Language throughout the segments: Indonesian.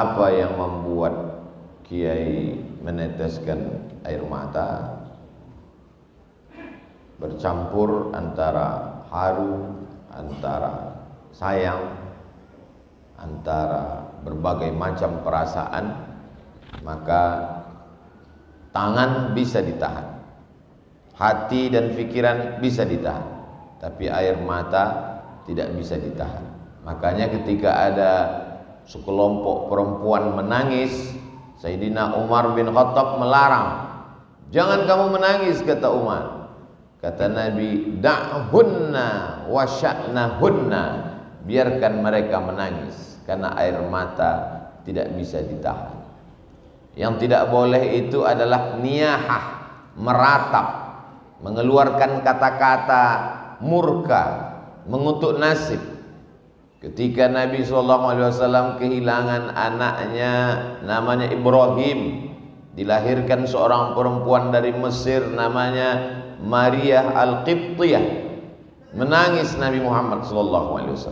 Apa yang membuat Kiai meneteskan air mata? Bercampur antara haru, antara sayang, antara berbagai macam perasaan. Maka tangan bisa ditahan, hati dan pikiran bisa ditahan, tapi air mata tidak bisa ditahan. Makanya ketika ada sekelompok perempuan menangis, Sayyidina Umar bin Khattab melarang. Jangan kamu menangis, kata Umar. Kata Nabi, da'hunna wa sya'nahunna, biarkan mereka menangis, karena air mata tidak bisa ditahan. Yang tidak boleh itu adalah niyahah, meratap, mengeluarkan kata-kata murka, mengutuk nasib. Ketika Nabi SAW kehilangan anaknya namanya Ibrahim, dilahirkan seorang perempuan dari Mesir namanya Maria Al-Qibtiyah, menangis Nabi Muhammad SAW.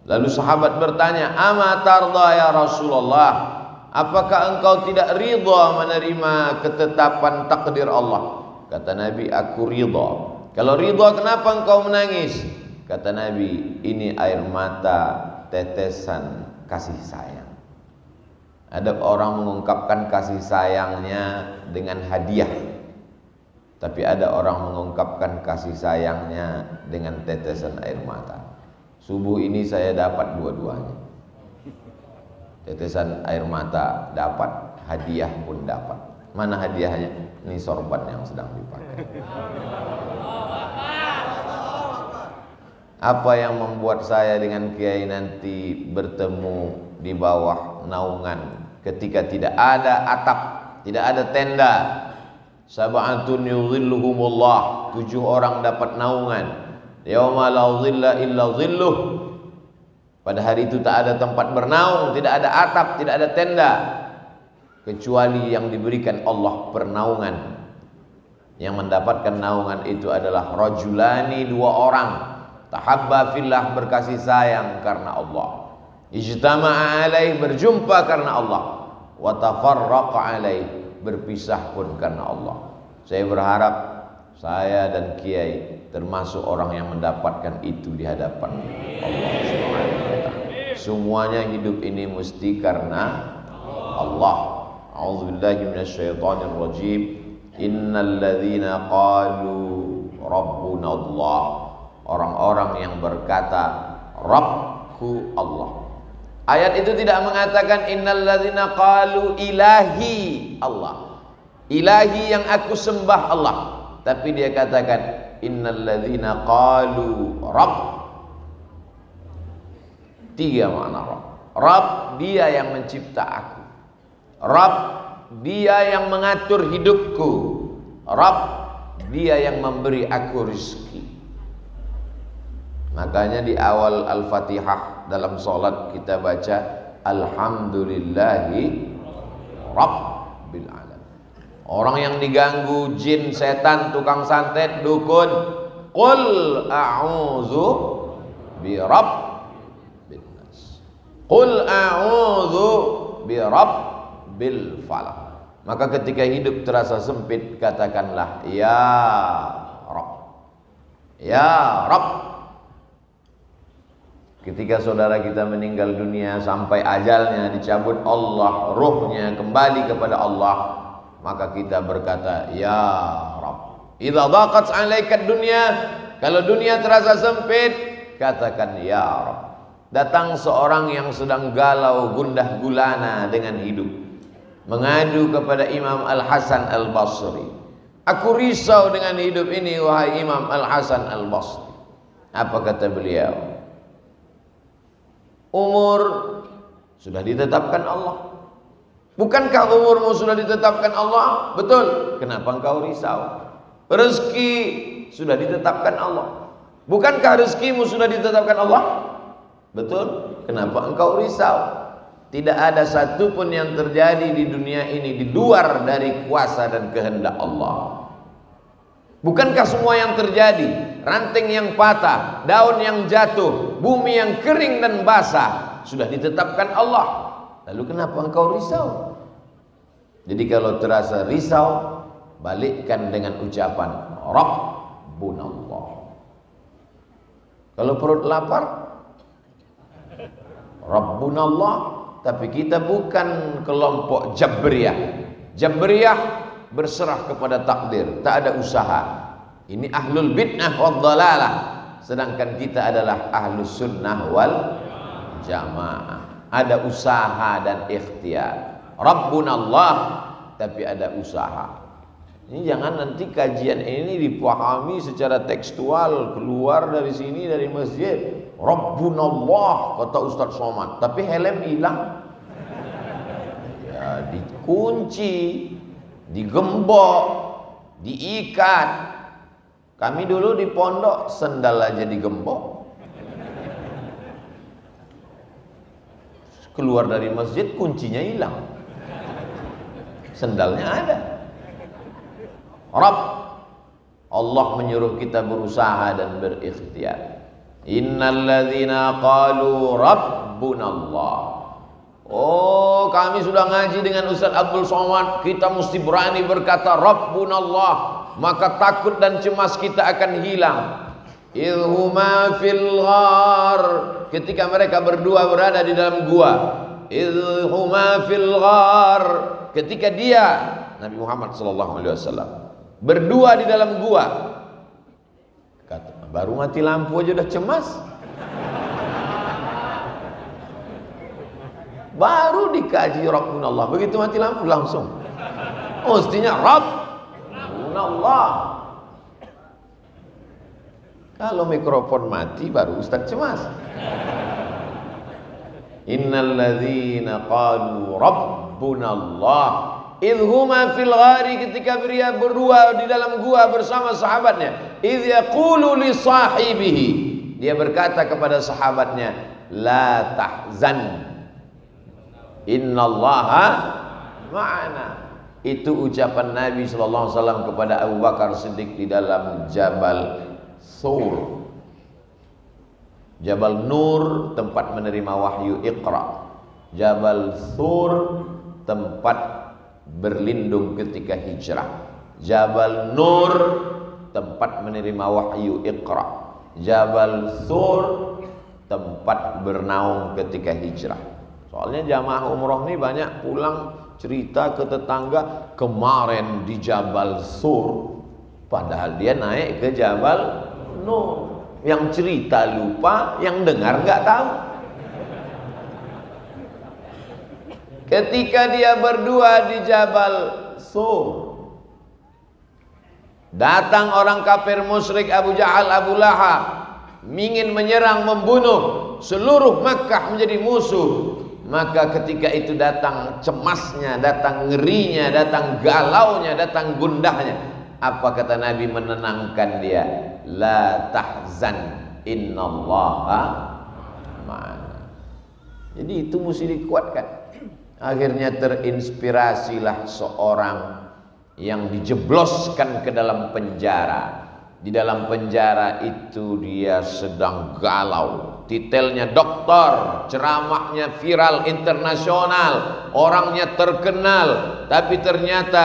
Lalu sahabat bertanya, "Ama tarda ya Rasulullah? Apakah engkau tidak ridha menerima ketetapan takdir Allah?" Kata Nabi, "Aku ridha." "Kalau ridha, kenapa engkau menangis?" Kata Nabi, "Ini air mata tetesan kasih sayang." Ada orang mengungkapkan kasih sayangnya dengan hadiah, tapi ada orang mengungkapkan kasih sayangnya dengan tetesan air mata. Subuh ini saya dapat dua-duanya. Tetesan air mata dapat, hadiah pun dapat. Mana hadiahnya? Ini sorban yang sedang dipakai. Apa yang membuat saya dengan Kiai nanti bertemu di bawah naungan ketika tidak ada atap, tidak ada tenda? Sab'atun yudhilluhumullah, 7 orang dapat naungan. Yauma la dhilla illa dhilluh. Pada hari itu tak ada tempat bernaung, tidak ada atap, tidak ada tenda, kecuali yang diberikan Allah pernaungan. Yang mendapatkan naungan itu adalah rajulani, 2 orang, tahabba fillah, berkasih sayang karena Allah, ijtama'a alaih, berjumpa karena Allah, wa tafarraqa alaih, berpisah pun karena Allah. Saya berharap saya dan Kiai termasuk orang yang mendapatkan itu di hadapan Allah Subhanahu wa taala. Semuanya hidup ini mesti karena Allah. A'udzubillahi minasyaitonir rajim. Innal ladzina qalu rabbunallah, orang-orang yang berkata Rabbku Allah. Ayat itu tidak mengatakan innal ladzina qalu ilahi Allah, ilahi yang aku sembah Allah, tapi dia katakan innal ladzina qalu rabb. 3 makna rabb. Rabb, dia yang mencipta aku. Rabb, dia yang mengatur hidupku. Rabb, dia yang memberi aku rezeki. Makanya di awal Al-Fatihah dalam salat kita baca alhamdulillahi rabbil alamin. Orang yang diganggu jin, setan, tukang santet, dukun, qul a'udzu bi rabbin nas, qul a'udzu bi rabbil falaq. Maka ketika hidup terasa sempit, katakanlah ya Rabb, ya Rabb. Ketika saudara kita meninggal dunia sampai ajalnya dicabut Allah, ruhnya kembali kepada Allah, maka kita berkata ya Rabb. Idza dhaqat 'alaika dunya, kalau dunia terasa sempit, katakan ya Rabb. Datang seorang yang sedang galau gundah gulana dengan hidup, mengadu kepada Imam Al-Hasan Al-Basri. Aku risau dengan hidup ini wahai Imam Al-Hasan Al-Basri. Apa kata beliau? Umur sudah ditetapkan Allah. Bukankah umurmu sudah ditetapkan Allah? Betul. Kenapa engkau risau? Rezeki sudah ditetapkan Allah. Bukankah rezekimu sudah ditetapkan Allah? Betul. Kenapa engkau risau? Tidak ada satupun yang terjadi di dunia ini di luar dari kuasa dan kehendak Allah. Bukankah semua yang terjadi, ranting yang patah, daun yang jatuh, bumi yang kering dan basah, sudah ditetapkan Allah? Lalu kenapa engkau risau? Jadi kalau terasa risau, balikkan dengan ucapan Rabbunallah. Kalau perut lapar, Rabbunallah. Tapi kita bukan kelompok Jabriyah. Jabriyah berserah kepada takdir, tak ada usaha. Ini ahlul bid'ah wal dhalalah. Sedangkan kita adalah ahlus sunnah wal jamaah. Ada usaha dan ikhtiar. Rabbunallah, tapi ada usaha. Ini jangan nanti kajian ini dipahami secara tekstual, keluar dari sini dari masjid, Rabbunallah kata Ustaz Somad, tapi helm hilang. Ya, dikunci, digembok, diikat. Kami dulu di pondok sendal aja digembok. Keluar dari masjid kuncinya hilang. Sendalnya ada. Rabb, Allah menyuruh kita berusaha dan berikhtiar. Innalladzina qalu Rabbunallah. Oh, kami sudah ngaji dengan Ustaz Abdul Somad, kita mesti berani berkata Rabbunallah, maka takut dan cemas kita akan hilang. Idhuma fil ghar, ketika mereka berdua berada di dalam gua. Idhuma fil ghar, ketika dia Nabi Muhammad SAW berdua di dalam gua. Kata, baru mati lampu aja udah cemas. Baru dikaji Rabbunallah, begitu mati lampu langsung. Mestinya Rabbunallah. Kalau mikrofon mati baru Ustaz cemas. Innalladzina qalu Rabbunallah idhuma fil ghari, ketika dia berdua di dalam gua bersama sahabatnya. Idh yaqulu li sahibihi, dia berkata kepada sahabatnya, la tahzan, innallaha ma'ana. Itu ucapan Nabi SAW kepada Abu Bakar Siddiq di dalam Jabal Sur, Jabal Nur, tempat menerima wahyu Iqra. Jabal Sur, tempat berlindung ketika hijrah. Jabal Nur, tempat menerima wahyu Iqra. Jabal Sur, tempat bernaung ketika hijrah. Soalnya jamaah umroh ini banyak pulang cerita ke tetangga, kemarin di Jabal Sur, padahal dia naik ke Jabal Nur. Yang cerita lupa, yang dengar nggak tahu. Ketika dia berdua di Jabal Sur, datang orang kafir musyrik Abu Jahal, Abu Lahab, ingin menyerang, membunuh, seluruh Makkah menjadi musuh. Maka ketika itu datang cemasnya, datang ngerinya, datang galaunya, datang gundahnya. Apa kata Nabi menenangkan dia? La tahzan, innallaha ma'ana. Jadi itu mesti dikuatkan. Akhirnya terinspirasilah seorang yang dijebloskan ke dalam penjara. Di dalam penjara itu dia sedang galau. Titelnya doktor, ceramahnya viral internasional, orangnya terkenal, tapi ternyata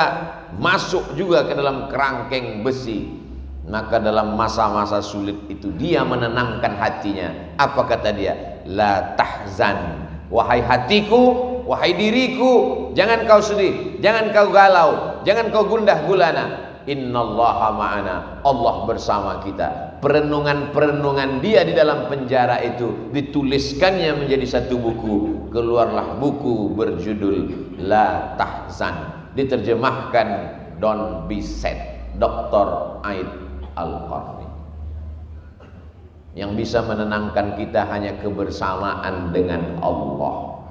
masuk juga ke dalam kerangkeng besi. Maka dalam masa-masa sulit itu dia menenangkan hatinya. Apa kata dia? La tahzan, wahai hatiku, wahai diriku, jangan kau sedih, jangan kau galau, jangan kau gundah gulana. Innallaha ma'ana, Allah bersama kita. Perenungan-perenungan dia di dalam penjara itu dituliskannya menjadi satu buku. Keluarlah buku berjudul La Tahzan, diterjemahkan Don't Be Sad, Dr. Aid Al-Qarni. Yang bisa menenangkan kita hanya kebersamaan dengan Allah.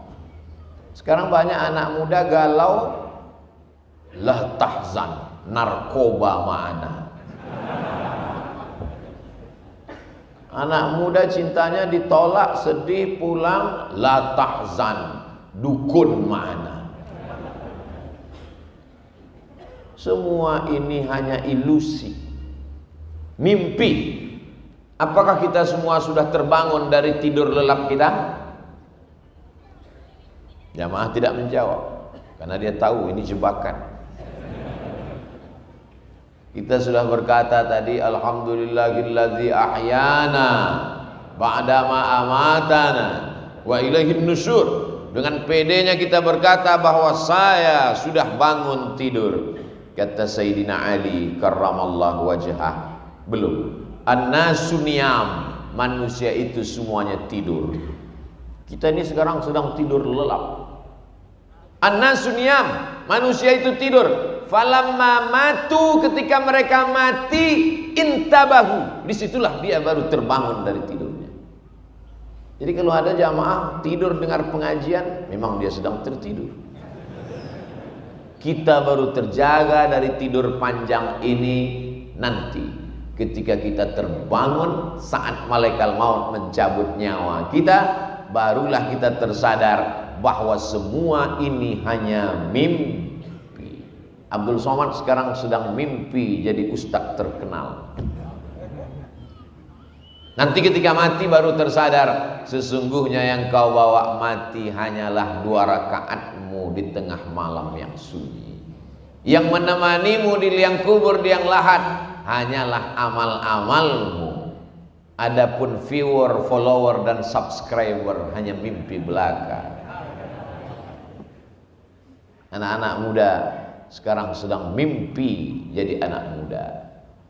Sekarang banyak anak muda galau, la tahzan, narkoba ma'ana. Anak muda cintanya ditolak, sedih, pulang, la tahzan, dukun ma'ana. Semua ini hanya ilusi, mimpi. Apakah kita semua sudah terbangun dari tidur lelap kita? Jamaah tidak menjawab karena dia tahu ini jebakan. Kita sudah berkata tadi, alhamdulillahilladzi ahyana ba'dama amatana wa ilaihin nusyur. Dengan pedenya kita berkata bahwa saya sudah bangun tidur. Kata Sayyidina Ali karramallahu wajhah, belum. An-nasu niyam, manusia itu semuanya tidur. Kita ini sekarang sedang tidur lelap. An-nasu niyam, manusia itu tidur. Falamma matu, ketika mereka mati, intabahu, disitulah dia baru terbangun dari tidurnya. Jadi kalau ada jamaah tidur dengar pengajian, memang dia sedang tertidur. Kita baru terjaga dari tidur panjang ini nanti ketika kita terbangun saat malaikat maut mencabut nyawa kita, barulah kita tersadar bahwa semua ini hanya mimpi. Abdul Somad sekarang sedang mimpi jadi ustadz terkenal. Nanti ketika mati baru tersadar, sesungguhnya yang kau bawa mati hanyalah 2 rakaatmu di tengah malam yang sunyi. Yang menemanimu di liang kubur, di liang lahat, hanyalah amal-amalmu. Adapun viewer, follower dan subscriber hanya mimpi belaka. Anak-anak muda sekarang sedang mimpi jadi anak muda.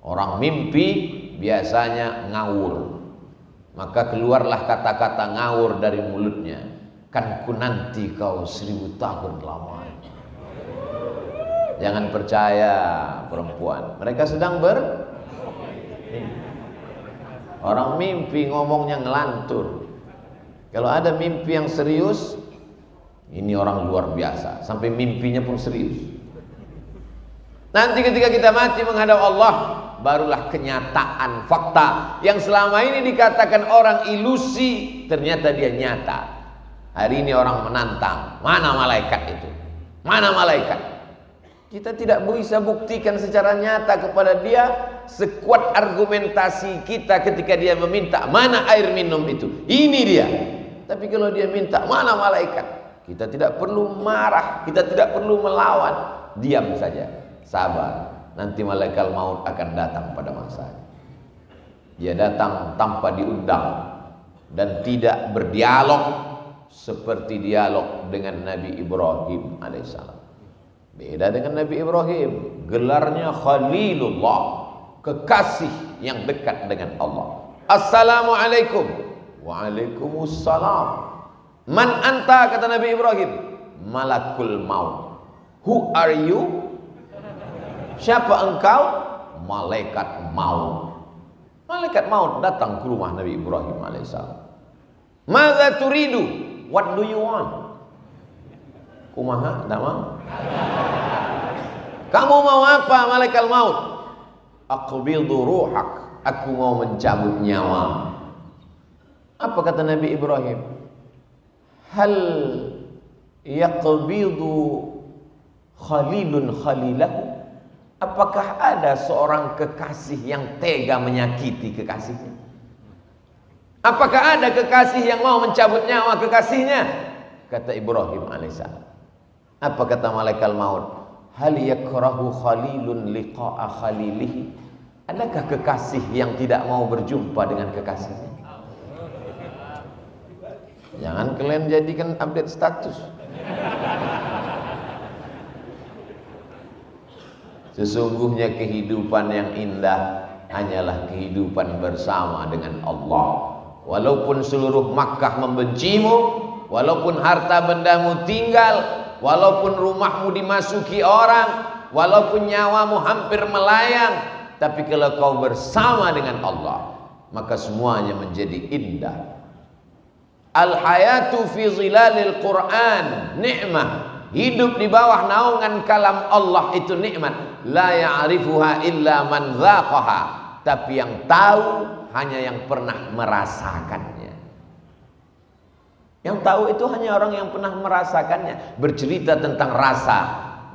Orang mimpi biasanya ngawur, maka keluarlah kata-kata ngawur dari mulutnya. Kan ku nanti kau 1000 tahun lamanya. Jangan percaya perempuan, mereka sedang orang mimpi ngomongnya ngelantur. Kalau ada mimpi yang serius, ini orang luar biasa, sampai mimpinya pun serius. Nanti ketika kita mati menghadap Allah, barulah kenyataan fakta yang selama ini dikatakan orang ilusi, ternyata dia nyata. Hari ini orang menantang, mana malaikat itu? Mana malaikat? Kita tidak bisa buktikan secara nyata kepada dia sekuat argumentasi kita ketika dia meminta mana air minum itu. Ini dia. Tapi kalau dia minta mana malaikat, kita tidak perlu marah, kita tidak perlu melawan, diam saja, sabar. Nanti malaikat maut akan datang pada masanya. Dia datang tanpa diundang dan tidak berdialog seperti dialog dengan Nabi Ibrahim alaihissalam. Beda dengan Nabi Ibrahim, gelarnya Khalilullah, kekasih yang dekat dengan Allah. Assalamualaikum. Waalaikumsalam. Man anta, kata Nabi Ibrahim. Malakul maut. Who are you? Siapa engkau? Malaikat maut. Malaikat maut datang ke rumah Nabi Ibrahim alaihissalam. Madza turidu? What do you want? Kumaha, nama? Kamu mau apa, malaikat maut? Aqbidu ruhak, aku mau mencabut nyawa. Apa kata Nabi Ibrahim? Hal yaqbidu khalilun khalilahu? Apakah ada seorang kekasih yang tega menyakiti kekasihnya? Apakah ada kekasih yang mau mencabut nyawa kekasihnya? Kata Ibrahim alaihissalam. Apa kata malaikat maut? Hal yakrahu khalilun liqa'a khalilihi? Adakah kekasih yang tidak mau berjumpa dengan kekasihnya? Jangan kalian jadikan update status. Sesungguhnya kehidupan yang indah hanyalah kehidupan bersama dengan Allah. Walaupun seluruh Makkah membencimu, walaupun harta bendamu tinggal, walaupun rumahmu dimasuki orang, walaupun nyawamu hampir melayang, tapi kalau kau bersama dengan Allah, maka semuanya menjadi indah. Al-hayatu fi zilalil Quran ni'mah. Hidup di bawah naungan kalam Allah itu nikmat. La ya'rifuha illa man dzaqaha. Tapi yang tahu hanya yang pernah merasakannya. Yang tahu itu hanya orang yang pernah merasakannya. Bercerita tentang rasa,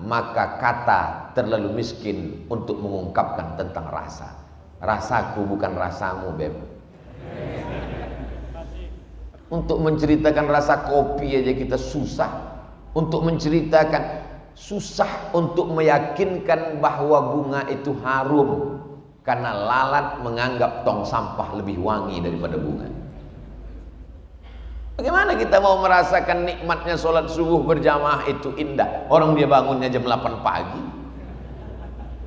maka kata terlalu miskin untuk mengungkapkan tentang rasa. Rasaku bukan rasamu, Beb. Untuk menceritakan rasa kopi aja kita susah. untuk menceritakan. Susah untuk meyakinkan bahwa bunga itu harum, karena lalat menganggap tong sampah lebih wangi daripada bunga. Bagaimana kita mau merasakan nikmatnya sholat subuh berjamaah itu indah, orang dia bangunnya jam 8 pagi.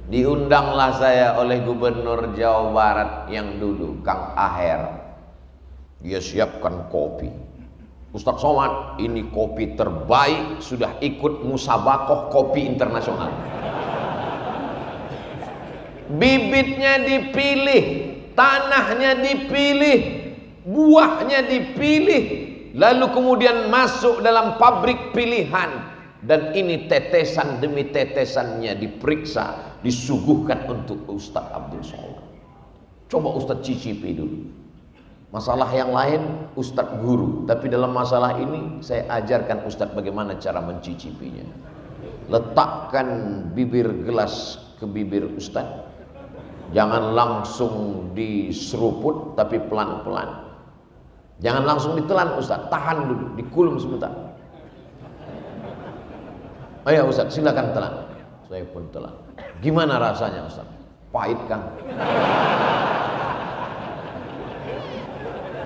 Diundanglah saya oleh Gubernur Jawa Barat yang dulu, Kang Aher. Dia siapkan kopi. Ustadz Somad, ini kopi terbaik, sudah ikut musabakoh kopi internasional. Bibitnya dipilih, tanahnya dipilih, buahnya dipilih, lalu kemudian masuk dalam pabrik pilihan, dan ini tetesan demi tetesannya diperiksa, disuguhkan untuk Ustadz Abdul Somad. Coba Ustadz cicipi dulu. Masalah yang lain Ustadz guru, tapi dalam masalah ini saya ajarkan Ustadz bagaimana cara mencicipinya. Letakkan bibir gelas ke bibir Ustadz, jangan langsung diseruput, tapi pelan-pelan. Jangan langsung ditelan Ustadz, tahan dulu, dikulum sebentar. Ayo Ustadz, silakan telan. Saya pun telan. Gimana rasanya Ustadz? Pahit kan?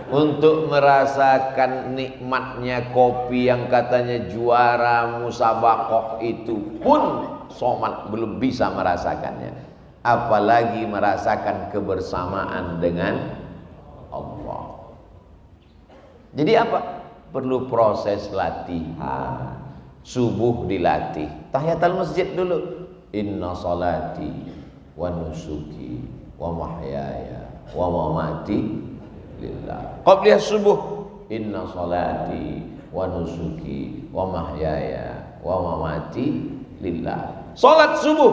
Untuk merasakan nikmatnya kopi yang katanya juara musabakoh itu pun Somad belum bisa merasakannya, apalagi merasakan kebersamaan dengan Allah. Jadi apa? Perlu proses latihan. Subuh dilatih, tahiyatul masjid dulu. Inna salati wa nusuki wa mahyaya wa mamati lillah. Qabliyah subuh, inna salati wa nusuki wa mahyaya wa mamati lillah. Salat subuh,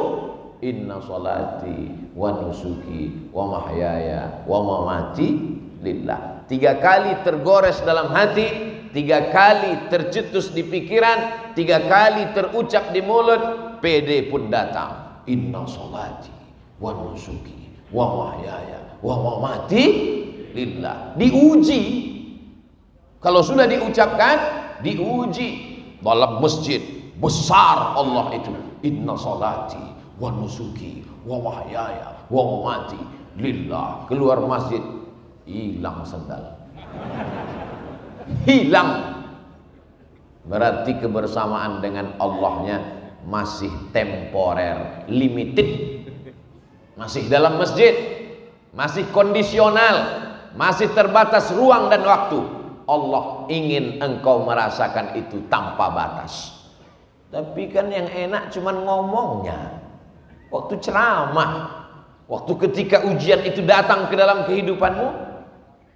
inna salati wa nusuki wa mahyaya wa mamati lillah. 3 kali tergores dalam hati, 3 kali tercetus di pikiran, 3 kali terucap di mulut, PD pun datang. Inna salati wa nusuki wa mahyaya wa mamati lillah. Diuji. Kalau sudah diucapkan, diuji. Dalam masjid besar Allah itu, inna salati wa nusuki wa mahyaya wa mamati lillah. Keluar masjid, hilang sendal, hilang. Berarti kebersamaan dengan Allahnya masih temporer, limited. Masih dalam masjid, masih kondisional, masih terbatas ruang dan waktu. Allah ingin engkau merasakan itu tanpa batas. Tapi kan yang enak cuman ngomongnya. Waktu ceramah, waktu ketika ujian itu datang ke dalam kehidupanmu,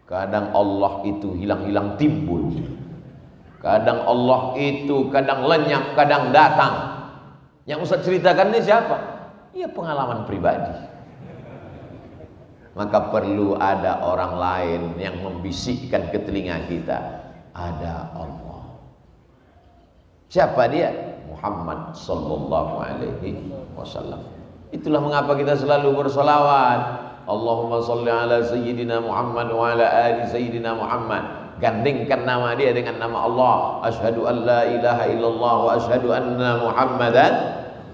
kadang Allah itu hilang-hilang timbul. Kadang Allah itu kadang lenyap, kadang datang. Yang Ustaz ceritakan ini siapa? Ya pengalaman pribadi. Maka perlu ada orang lain yang membisikkan ke telinga kita, ada Allah. Siapa dia? Muhammad sallallahu alaihi wasallam. Itulah mengapa kita selalu bersolawat. Allahumma salli ala sayyidina Muhammad wa ala ali sayyidina Muhammad. Gandingkan nama dia dengan nama Allah. Asyhadu an la ilaha illallah wa asyhadu anna Muhammadan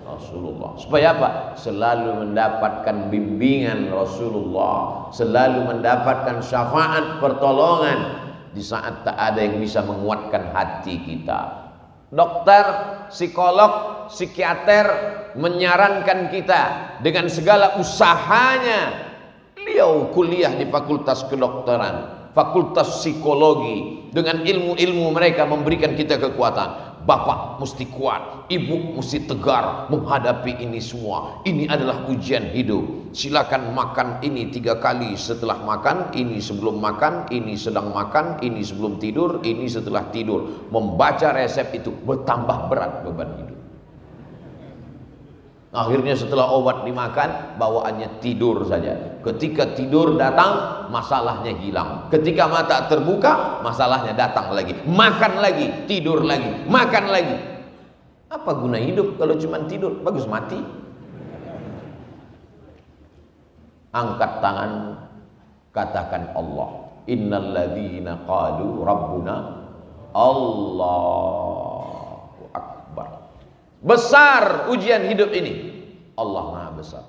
Rasulullah. Supaya apa? Selalu mendapatkan bimbingan Rasulullah, selalu mendapatkan syafaat pertolongan di saat tak ada yang bisa menguatkan hati kita. Dokter, psikolog, psikiater menyarankan kita dengan segala usahanya. Beliau kuliah di fakultas kedokteran, fakultas psikologi, dengan ilmu-ilmu mereka memberikan kita kekuatan. Bapak mesti kuat, ibu mesti tegar menghadapi ini semua. Ini adalah ujian hidup. Silakan makan ini 3 kali setelah makan, ini sebelum makan, ini sedang makan, ini sebelum tidur, ini setelah tidur. Membaca resep itu bertambah berat beban hidup. Akhirnya setelah obat dimakan, bawaannya tidur saja. Ketika tidur datang, masalahnya hilang. Ketika mata terbuka, masalahnya datang lagi. Makan lagi, tidur lagi, makan lagi. Apa guna hidup kalau cuma tidur? Bagus mati. Angkat tangan, katakan Allah. Innalladzina qalu rabbuna Allahu akbar. Besar ujian hidup ini. Allah Maha besar.